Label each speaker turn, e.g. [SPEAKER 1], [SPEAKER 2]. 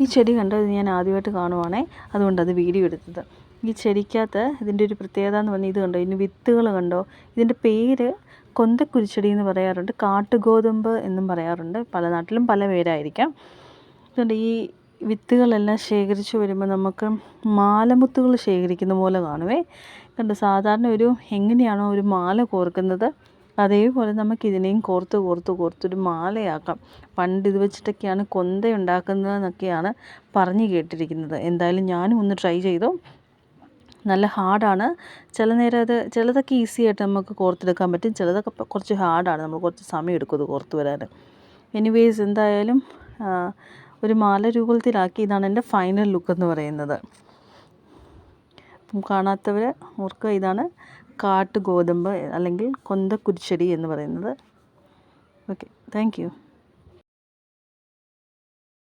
[SPEAKER 1] ഈ ചെടി കണ്ടത് ഞാൻ ആദ്യമായിട്ട് കാണുവാണേ, അതുകൊണ്ടത് വീഡിയോ എടുത്തത്. ഈ ചെടിക്കകത്ത് ഇതിൻ്റെ ഒരു പ്രത്യേകത എന്ന് പറഞ്ഞാൽ ഇത് കണ്ടോ, ഇതിന് വിത്തുകൾ കണ്ടോ. ഇതിൻ്റെ പേര് കൊന്തക്കുരിച്ചെടി എന്ന് പറയാറുണ്ട്, കാട്ടുഗോതമ്പ് എന്നും പറയാറുണ്ട്. പല നാട്ടിലും പല പേരായിരിക്കാം. അതുകൊണ്ട് ഈ വിത്തുകളെല്ലാം ശേഖരിച്ച് വരുമ്പോൾ നമുക്ക് മാലമുത്തുകൾ ശേഖരിക്കുന്ന പോലെ കാണുവേ. കണ്ട് സാധാരണ എങ്ങനെയാണോ ഒരു മാല കോർക്കുന്നത് അതേപോലെ നമുക്കിതിനെയും കോർത്തൊരു മാലയാക്കാം. പണ്ട് ഇത് വെച്ചിട്ടൊക്കെയാണ് കൊന്ത ഉണ്ടാക്കുന്നതെന്നൊക്കെയാണ് പറഞ്ഞു കേട്ടിരിക്കുന്നത്. എന്തായാലും ഞാനും ഒന്ന് ട്രൈ ചെയ്തു. നല്ല ഹാർഡാണ്. ചിലതൊക്കെ ഈസി ആയിട്ട് നമുക്ക് കോർത്തെടുക്കാൻ പറ്റും, ചിലതൊക്കെ കുറച്ച് ഹാർഡാണ്. നമ്മൾ കുറച്ച് സമയം എടുക്കും അത് കോർത്ത് വരാൻ. എനിവേയ്സ് എന്തായാലും ഒരു മാല രൂപത്തിലാക്കി. ഇതാണ് എൻ്റെ ഫൈനൽ ലുക്ക് എന്ന് പറയുന്നത്. കാണാത്തവർ ഓർക്കുക, ഇതാണ് കാട്ടുഗോതമ്പ് അല്ലെങ്കിൽ കൊന്തക്കുരിച്ചെടി എന്ന് പറയുന്നത്. Okay, thank you.